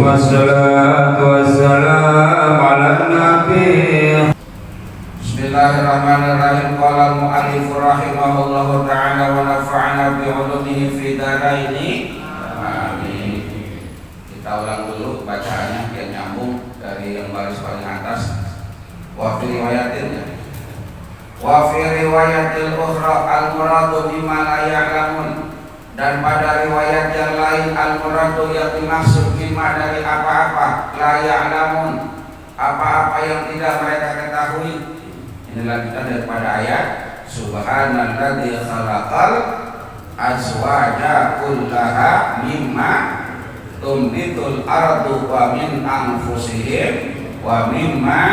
wassalatu wassalamu ala nabi. Bismillahirrahmanirrahim. Qala al-mu'allif rahimahullahu ta'ala wa nafa'ana bi 'ulumihi fi dharaini. Amin. Kita ulang dulu bacaannya biar nyambung dari yang baris paling atas. Wa fi riwayatil ukhra al-muradu bima la ya'lamun. Dan pada riwayat yang lain al-muradu yang dimaksud bima dari apa-apa la ya'lamun, apa-apa yang tidak mereka ketahui. Ini lanjutan daripada ayat subhanalladzi khalaqal azwaja kullaha mimma tumbitul ardu wa min anfusihim wa mimma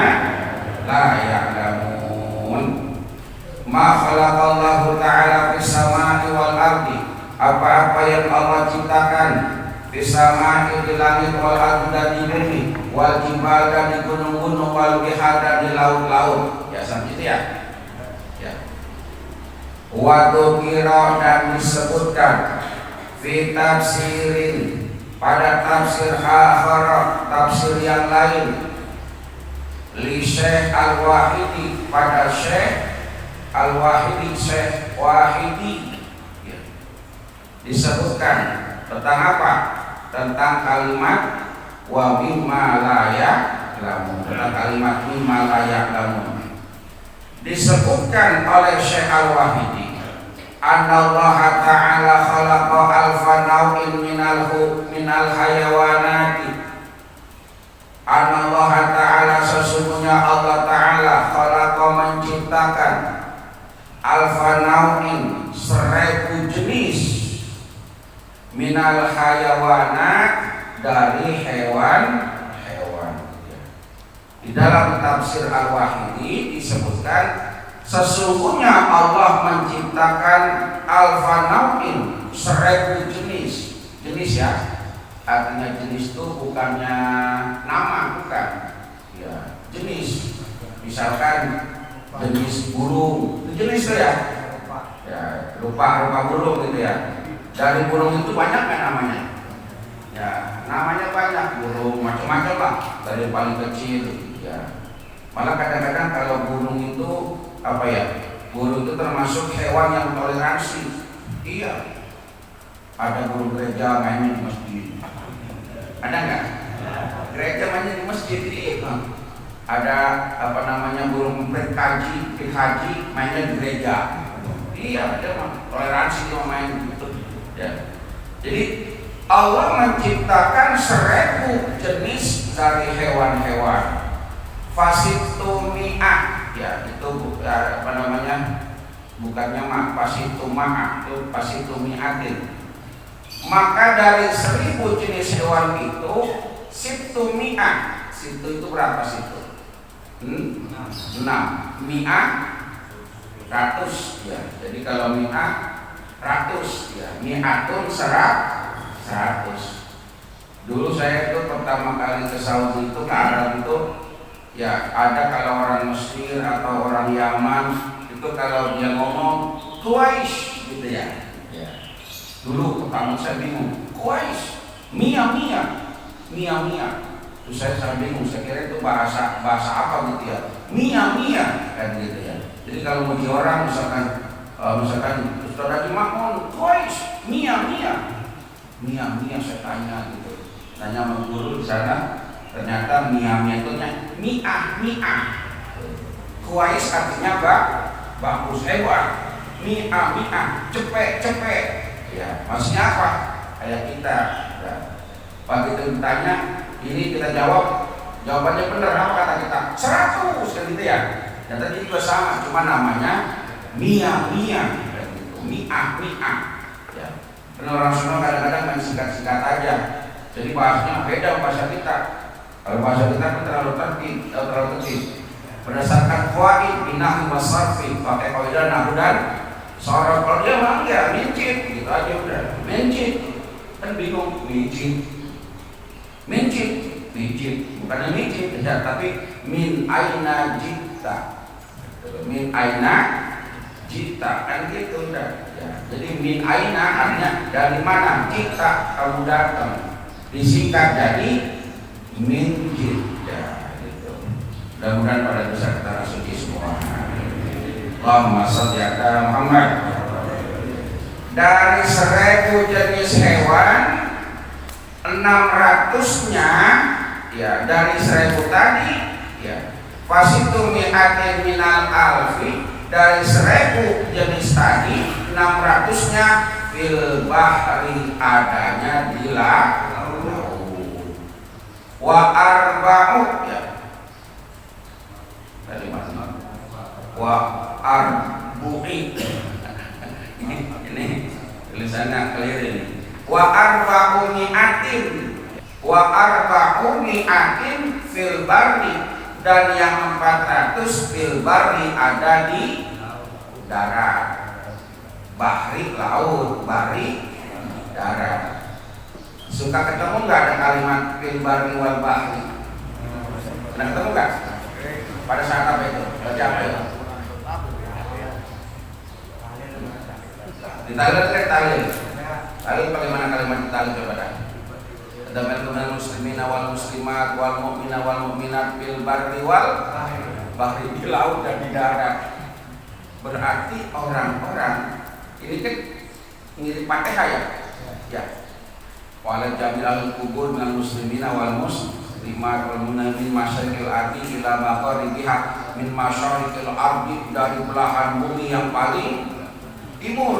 la ya'lamun. Ma khalaqallahu ta'ala fis samai wal ardi, apa-apa yang Allah ciptakan fis samai di langit wal ardi dan di bumi, wal jibal dan di gunung-gunung, wal bihar dan di laut-laut. Ya sampai itu ya. Wa dzukira dan disebutkan fi tafsirin pada tafsir akhar, tafsir yang lain, li Syekh Al-Wahidi pada Syekh Al-Wahidi, Syekh Wahidi ya. Disebutkan tentang apa? Tentang kalimat wa mimma la ya'lamun, tentang kalimat mimma la ya'lamun. Disebutkan oleh Syekh Al-Wahidi annallaha ta'ala khalaqa alfa naw'in minal hayawanati. Annallaha ta'ala sesungguhnya Allah Ta'ala khalaqa menciptakan alfa naw'in 1000 jenis minal hayawanat dari hewan-hewan. Di dalam tafsir Al-Wahidi disebutkan sesungguhnya Allah menciptakan alfa naw'in 1000 jenis. Jenis ya, artinya jenis itu bukannya nama, bukan ya, jenis. Misalkan jenis burung, itu jenis itu ya, rupa burung gitu ya. Dari burung itu banyak kan namanya ya, namanya banyak, burung macam-macam lah, dari yang paling kecil ya. Malah kadang-kadang kalau burung itu apa ya, burung itu termasuk hewan yang toleransi. Iya, ada burung gereja mainnya di masjid, ada nggak? Gereja mainnya di masjid. Iya. Ada apa namanya, burung haji mainnya di gereja. Iya, dia toleransi, dia main gitu ya. Jadi Allah menciptakan 1000 jenis dari hewan-hewan. Fasitumi'ah ya, itu apa namanya, bukannya fasituma'a, itu fasitumi'atin. Maka dari 1000 jenis hewan itu situmi'ah, situ itu berapa situ? 6. Mi'ah 100 ya. Jadi kalau mi'ah 100 ya, mi'atun 100. Dulu saya itu pertama kali ke Saudi itu, ke Arab itu ya, ada kalau orang Mesir atau orang Yaman itu kalau dia ngomong Quraisy gitu ya. Dulu pertama saya bingung, Quraisy, Mia. Terus saya bingung, saya kira itu bahasa apa gitu ya. Mia kan gitu ya. Jadi kalau bagi orang misalkan Ustaz Haji Makmun, Quraisy, Mia, saya tanya gitu. Tanya sama guru di sana, ternyata Mia itu mi'ah. Quraisy artinya bagus, hebat. Mi'ah, cepet. Ya, maksudnya apa? Kayak kita. Ya. Begitu ditanya, ini kita jawab, jawabannya benar, apa kata kita? 100 kan gitu ya. Dan tadi juga sama, cuma namanya Mia gitu. Mi'ah. Ya. Karena orang Sunda kadang-kadang main singkat-singkat aja. Jadi bahasanya beda bahasa kita. Kalau bahasa kita kan terlalu tertib. Berdasarkan qawaid binahwi wasarfi, pakai kaidah nahwu dan sharaf. Kalau dia mah enggak mincit, gitu aja udah. Mincit. Kan bingung, mincit. Bukan mincit, ya, tapi min aina jita. Min aina jita, kan gitu udah. Ya. Jadi min aina artinya dari mana kita kamu datang. Disingkat jadi min Jeddah gitu. Mudah-mudahan pada bisa kita rasuki semua. Allahumma sholli ala Muhammad. Dari 1000 jenis hewan, 600-nya ya dari 1000 tadi ya fasitu mi'atin minal alfi, dari 1000 jenis tadi 600-nya fil bahri, adanya di laut. Wa arba'u ya tadi mana? Wa arbu'i ini tulisannya clear ini. Wa arba'u mi'atin, wa arba'u mi'atin fil barri, dan yang 400 fil barri ada di darat. Bahri laut, bari darat. Suka ketemu nggak ada kalimat fil barri wal bahri? Pernah ketemu nggak? Pada saat apa itu? Baca apa itu? Ditalil kan talil. Talil bagaimana kalimat ditalil coba dah? Teman-teman muslimin wal muslimat wal mu'mina wal mu'minat fil barri wal bahri, di laut dan di darat. Berarti orang-orang ini kan mirip Fatihah ya? Ya. Wala jamil kubur minal muslimina wal muslimat wal mu'minin masyariqil ardi ila magharibiha min masyariqil ardi, dari belahan bumi yang paling timur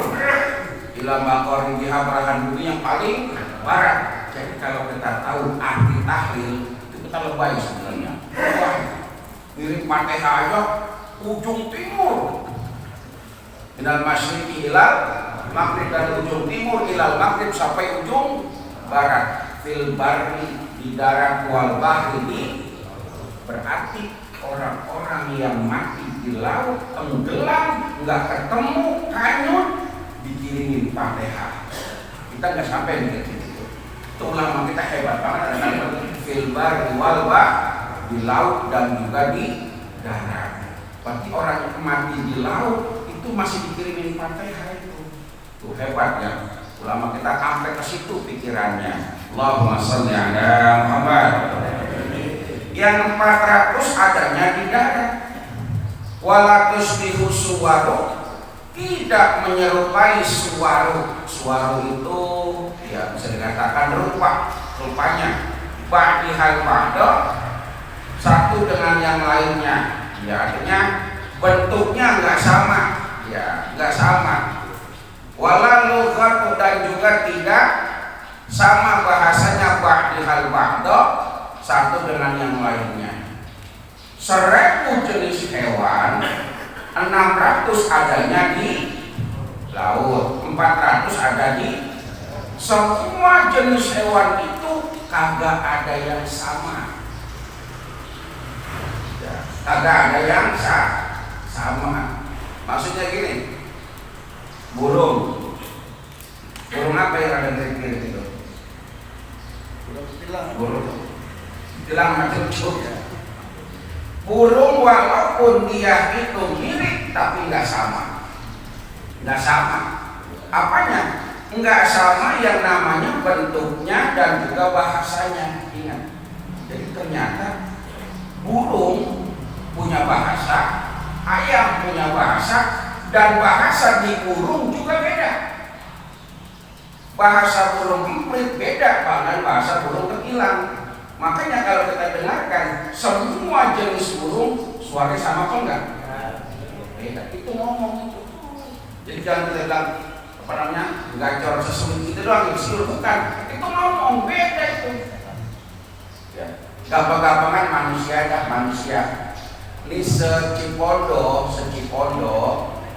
ila magharibiha, belahan bumi yang paling barat. Jadi kalau kita tahu arti tahlil itu kita lebay sebenarnya. Wah, mirip Fatihah aja, ujung timur minal masyriqi ilal maghrib, dari ujung timur ilal maghrib sampai ujung barat. Fil barri, di darat, wal bahri, ini berarti orang-orang yang mati di laut, tenggelam, nggak ketemu, hanyut, dikirimin Fatihah. Kita nggak sampai begitu. Itu ulama kita hebat banget, ada kalimat fil barri wal bahri, di laut dan juga di darat. Berarti orang yang mati di laut itu masih dikirimin Fatihah itu. Tuh hebat ya. Ulama kita sampai ke situ pikirannya. Allahumma sholli ala Muhammad. Yang 400 adanya di darat. Wala tusbihu suwaru, tidak menyerupai suwaru. Suwaru itu ya bisa dikatakan rupanya ba'dihal ba'da, satu dengan yang lainnya. Ya artinya bentuknya enggak sama. Ya, enggak sama. Wala lughatu, dan juga tidak sama bahasanya ba'dihal ba'da, satu dengan yang lainnya. 1000 jenis hewan, 600 adanya di laut, 400 ada di. Semua jenis hewan itu kagak ada yang sama. Ya, kagak ada yang sama. Maksudnya gini, burung apa yang ada di kiri itu? Burung tilang macam itu. Burung walaupun dia itu mirip tapi nggak sama. Apanya? Nggak sama yang namanya bentuknya dan juga bahasanya. Ingat. Jadi ternyata burung punya bahasa, ayam punya bahasa, dan bahasa di burung juga beda. Bahasa burung emprit beda dengan bahasa burung ketilang. Makanya kalau kita dengarkan semua jenis burung suaranya sama apa enggak? Beda. Itu ngomong itu. Jadi jangan kita bilang apa namanya gacor sesuatu itu doang, itu bukan. Itu ngomong beda itu. Ya. Gampang-gampangan manusia. Ini Secipondo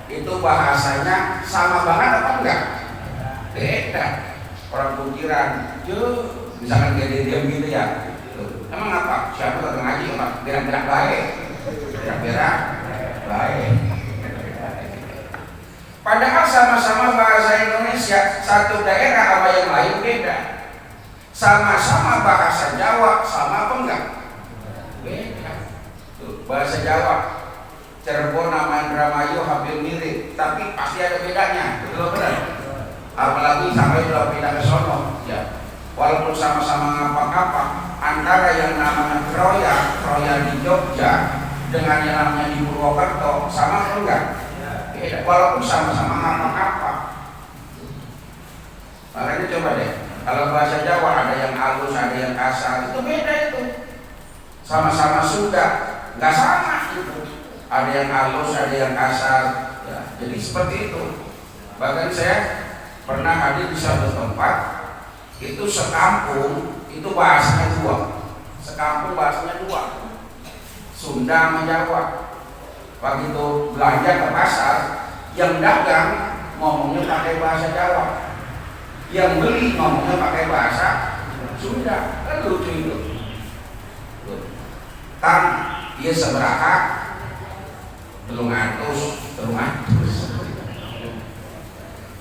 itu bahasanya sama banget apa enggak? Beda. Orang kukiran, misalkan dia diam gitu ya. Emang apa? Siapa yang ngaji? Gerak-gerak baik. Gerak-gerak baik. Padahal sama-sama bahasa Indonesia, satu daerah sama yang lain beda. Sama-sama bahasa Jawa, sama apa enggak? Beda. Tuh, bahasa Jawa, Cirebon sama Indramayu hampir mirip, tapi pasti ada bedanya. Betul benar? Apalagi sampai sudah pindah ke sono, ya. walaupun sama-sama ngapa-ngapa, antara yang namanya kroya di Jogja dengan yang namanya di Purwokerto sama atau enggak? Beda, walaupun sama-sama ngapa-ngapa. Makanya coba deh, kalau bahasa Jawa ada yang halus, ada yang kasar, itu beda itu. Sama-sama Sunda, nggak sama itu. Ada yang halus, ada yang kasar. Ya, jadi seperti itu. Bahkan saya pernah hadir di satu tempat, itu sekampung, itu bahasanya dua. Sekampung bahasanya dua, Sunda sama Jawa. Begitu belanja ke pasar, yang dagang ngomongnya pakai bahasa Jawa, yang beli ngomongnya pakai bahasa Sunda. Kan lucu itu. Kan dia seberapa telung atus.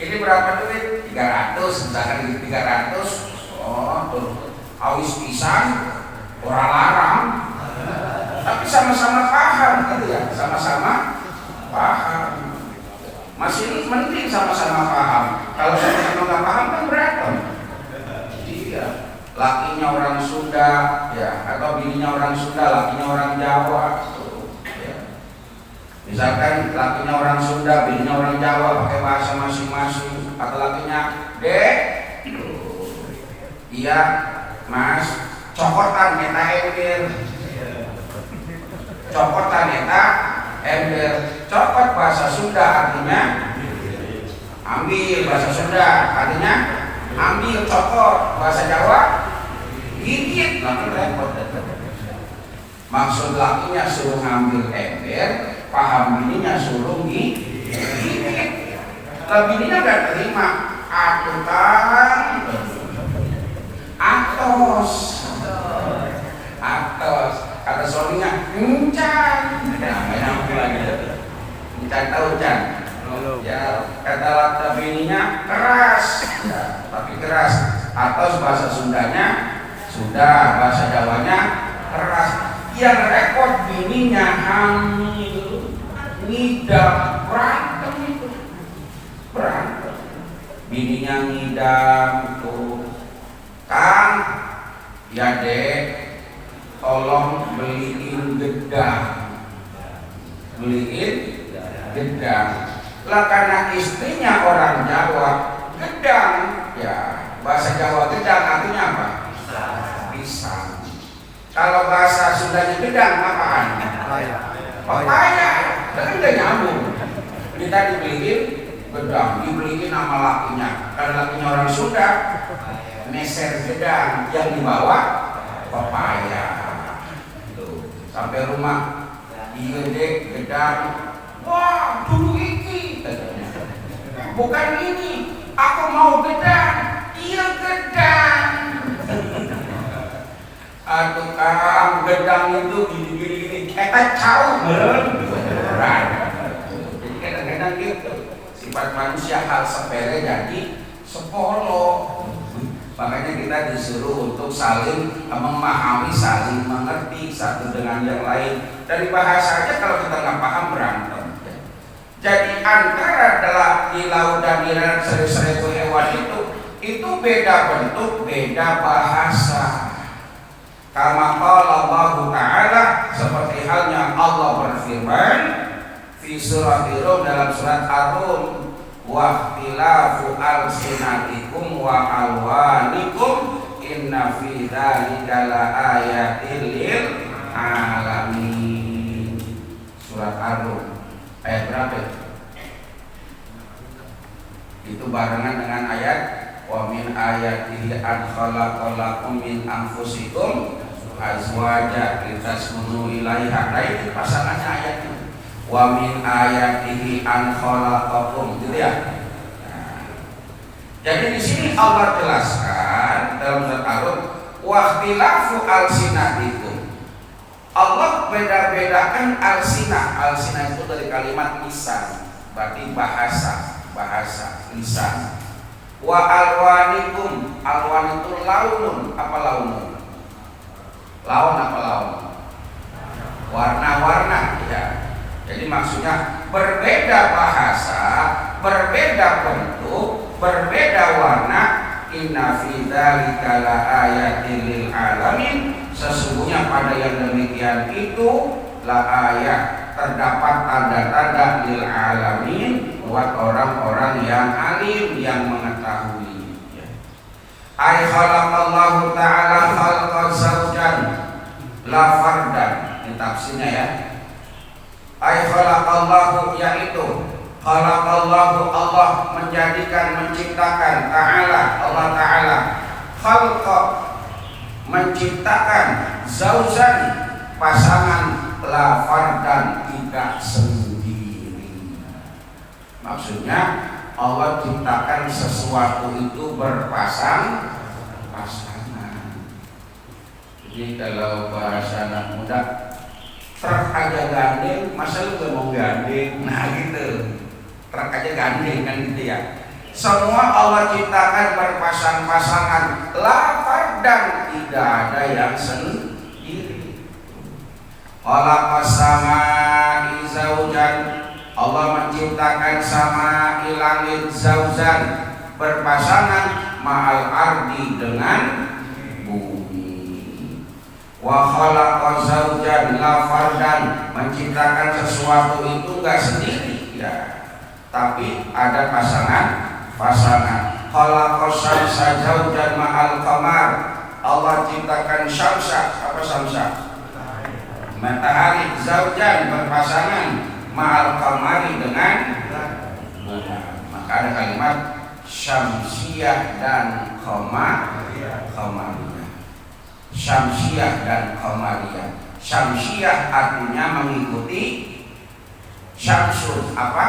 Ini berapa duit? 300, misalkan 300. Oh, tuh awis pisan, orang larang. Tapi sama-sama paham gitu ya, sama-sama paham. Masih mending sama-sama paham. Kalau sama-sama nggak paham kan berantem. Iya, lakinya orang Sunda, ya, atau bininya orang Sunda, lakinya orang Jawa. Misalkan lakinya orang Sunda, bininya orang Jawa, pakai bahasa masing-masing. Atau lakinya, Dek, iya Mas, cokotan eta ember. Cokotan eta ember. Cokot bahasa Sunda artinya ambil, bahasa Sunda artinya ambil. Cokot bahasa Jawa gigit. Lalu repot. Maksud lakinya suruh ngambil ember, paham bininya suruh gigit. Kalau bininya gak terima, aku kan atos. Kata suaminya encan. Encan tahu Encan? Ya, kata bininya keras. Ya, tapi keras. Atos bahasa Sundanya Sunda, bahasa Jawanya keras. Yang repot bininya hamil, ngidam, berantem itu, berantem. Bininya ngidam tuh, Kang, ya Dek, tolong beliin gedang, Lah karena istrinya orang Jawa, gedang, ya bahasa Jawa gedang artinya apa? Pisang. Kalau bahasa Sundanya gedang apaan? Pepaya. Kan udah nyambung. Kita dibeliin gedang, dibeliin nama lakinya. Karena lakinya orang Sunda, meser gedang, yang dibawa pepaya. Tuh, sampai rumah, iya Dek gedang. Wah, dulu iki. Bukan ini. Aku mau gedang. Iya gedang. Aduh Kang, gedang itu gini-gini, kita jauh berat. Jadi kadang-kadang gitu, sifat manusia hal sepele jadi sepolo. Makanya kita disuruh untuk saling memahami, saling mengerti satu dengan yang lain. Dari bahasa aja kalau kita nggak paham berantem. Jadi antara di laut dan di seribu hewan itu beda bentuk, beda bahasa. Kama qala Allah Ta'ala, seperti halnya Allah berfirman fi surah Rum, dalam surat Ar-Rum, wa ikhtilafu alsinatikum wa alwanikum inna fi dzalika la ayatil lil alamin. Surat Ar-Rum ayat berapa? Itu barengan dengan ayat wa min ayatihi an khalaqalakum min anfusikum azwaja litaskunu ilaiha. Nah itu pasangannya ayatnya. Wa min ayatihi an khalaqakum, gitu ya. Nah, jadi di sini Allah jelaskan dalam surat Ar-Rum wa ikhtilafu alsinatikum. Allah beda-bedakan alsinah. Alsinah itu dari kalimat lisan, berarti bahasa lisan. Wa alwanikum, alwan itu launun. Apa launun? Laun apa laun? Warna-warna, ya. Jadi maksudnya berbeda bahasa, berbeda bentuk, berbeda warna, inna fi dzalika laayatin lil alamin, sesungguhnya pada yang demikian itu la ayat, terdapat tanda-tanda lil alamin, buat orang-orang yang alim, yang mengetahui. Ay khalaqallahu ta'ala khalqa zawjan la fardan, ini tafsirnya ya. Ay khalaqallahu, yaitu khalaqallahu, Allah menjadikan, menciptakan, ta'ala, Allah ta'ala, khalqa, menciptakan, zauzan, pasangan, la fardan, tidak sendiri. Maksudnya Allah ciptakan sesuatu itu berpasangan. Jadi kalau bahasa anak muda, truk aja gandeng, masa lu gak mau gandeng? Nah gitu, truk aja gandeng kan gitu ya. Semua Allah ciptakan berpasang-pasangan, la fardan, tidak ada yang sendiri. Khalaqas samaa'i zawjan, Allah menciptakan sama langit zauzan, berpasangan, ma'al ardi, dengan bumi. Wa khalaqa zaujan la fardan, menciptakan sesuatu itu enggak sendiri ya, tapi ada pasangan. Khalaqa syamsa zaujan ma'al qamar, Allah ciptakan syamsa, apa syamsa? Matahari, zaujan, berpasangan, ma'al qamari, dengan bulan. Maka ada kalimat syamsiyah dan qamariyah. Syamsiyah dan qamariyah. Syamsiyah artinya mengikuti, syamsun apa?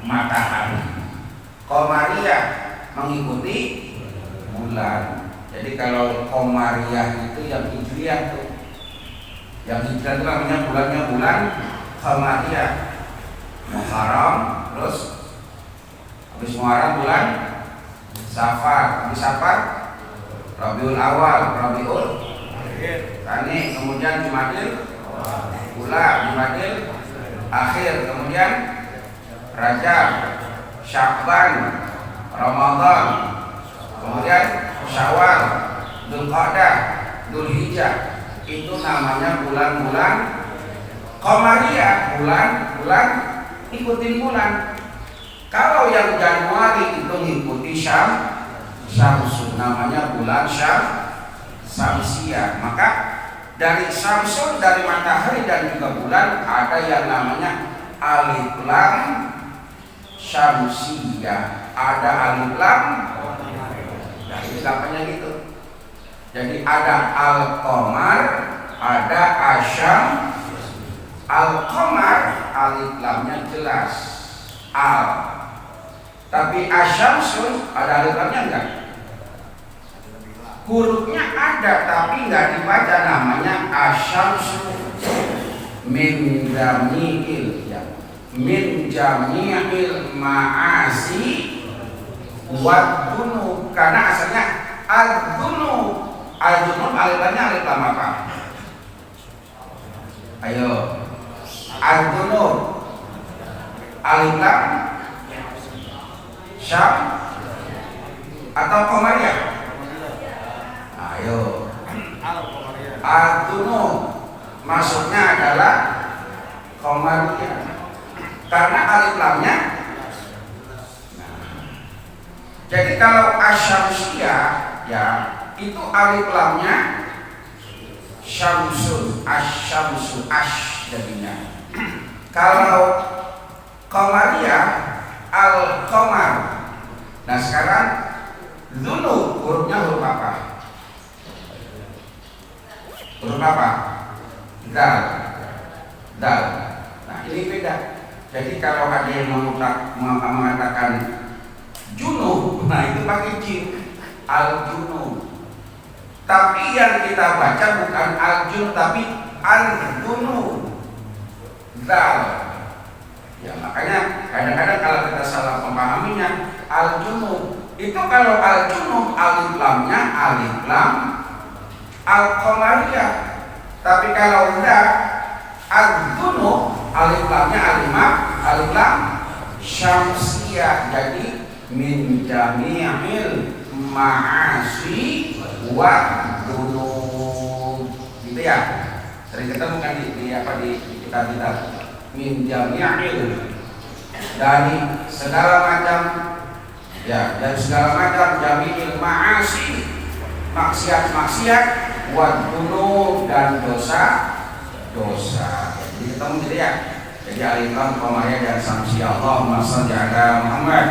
Matahari. Qamariyah mengikuti bulan. Jadi kalau qamariyah itu yang hijriah tuh. Yang hijriah itu namanya bulannya bulan qamariyah. Muharram, terus habis Muharram bulan Safar, habis Safar Rabiul Awal, Rabiul Tsani, kemudian Jumadil Ula, Jumadil Akhir, kemudian Rajab, Sya'ban, Ramadan, kemudian Syawal, Dzulqa'dah, Dzulhijjah. Itu namanya bulan-bulan qamariyah, bulan ikutin bulan. Kalau yang Januari itu ngikuti Syamsun, namanya bulan Syamsiyah. Maka dari Syamsun, dari matahari dan juga bulan, ada yang namanya alif lam Syamsiyah, ada alif lam. Nah, ini namanya gitu. Jadi ada al-qamar, ada asyam. Al-qamar alif lamnya jelas, al. Tapi asyamsun ada alif lamnya enggak? Hurufnya ada tapi enggak dibaca, namanya asyamsun. Min jami'il, ya. Min jami'il ma'asi wa dunub, karena asalnya ad-dunub. Al-dunub alif lamnya alif lam apa? Ayo. Al-dunub alif lam syam atau qamariyah? Ayo. Al-dunub maksudnya adalah qamariyah, karena alif lamnya. Jadi kalau asyamsiyah ya, itu alif lamnya syamsun, asyamsu, ash jadinya. Kalau qamariyah al-qamar. Nah sekarang dzunub hurufnya huruf apa? Huruf apa? Dal. Nah ini beda. Jadi kalau ada yang mengatakan junub, nah itu pakai jim, al-junub. Tapi yang kita baca bukan al-junub, tapi al-junub, dal. Ya makanya kadang-kadang kalau kita salah memahaminya, al-junub itu kalau al-junub alif lamnya alif lam al-qamariyah. Tapi kalau enggak, al-junub alif lamnya alif lam syamsiyah. Jadi min jami'il ma'asi wa dunub. Gitu ya. Sering ketemu kan di kitab-kitab min jami'il, dari segala macam ya, dan segala macam jami'il ma'asi, maksiat-maksiat, wa dunub, dan dosa-dosa. Jadi ketemu gitu ya. Jadi al-Imam Qamariyah dan Samsi Allahumma shalli ala Muhammad.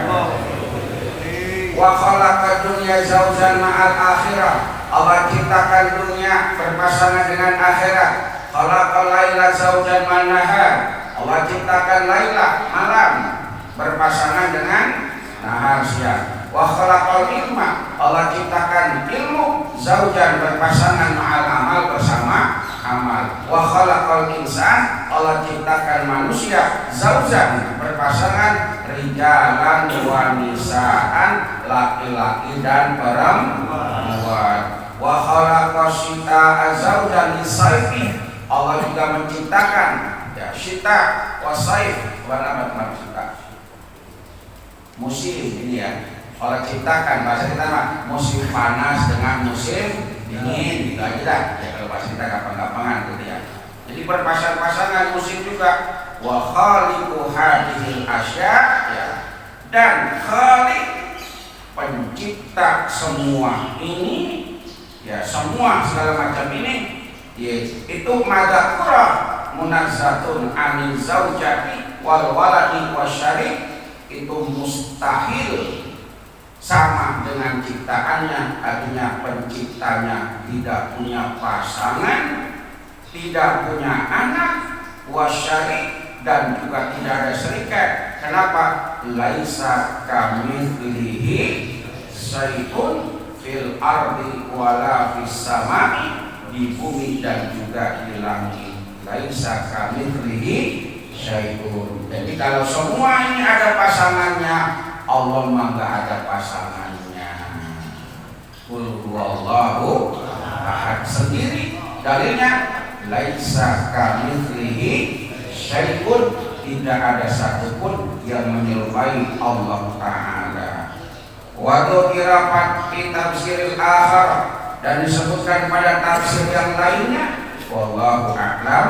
Wa khalaqa dunya zawjan ma'al akhirah. Allah ciptakan dunia berpasangan dengan akhirat. Khalaqal laila zawjan ma'an nahar. Allah ciptakan laila, malam, berpasangan dengan nahar, siang. Wa khalaqal ilma. Allah ciptakan ilmu zawjan, berpasangan ma'al amal, bersama amal. Wa khalaqal insan. Allah ciptakan manusia zaujan, berpasangan rijalan wa nisaan, laki-laki dan perempuan. Wa khalaqas syita'a zaujan lisayfi. Allah juga menciptakan ya syita wa saif, warna syita, musim ini ya. Allah ciptakan, bahasa kita mah musim panas dengan musim dingin, gitu aja dah. Ya kalau bahasa kita gampang-gampangan gitu ya. Jadi berpasang-pasangan musim juga. Wa khaliqu hadhil asya ya. Dan khaliq, pencipta semua ini ya, semua segala macam ini ya, itu madzakura munazzatun anil zaujati wal waladi wasyarik. Itu mustahil sama dengan ciptaannya, artinya penciptanya tidak punya pasangan, tidak punya anak, wasyarik, dan juga tidak ada serikat. Kenapa? Laisa kamitslihi syai'un fil ardi wala fis samai, di bumi dan juga di langit. Laisa kamitslihi syai'un. Jadi kalau semua ini ada pasangannya, Allah mah enggak ada pasangannya. Qul huwallahu ahad, sendiri. Dalilnya laisa kamitslihi syai'un, tidak ada satupun yang menyerupai Allah Ta'ala. Wa dzukira fi tafsiril akhar, dan disebutkan pada tafsir yang lainnya. Wallahu a'lam.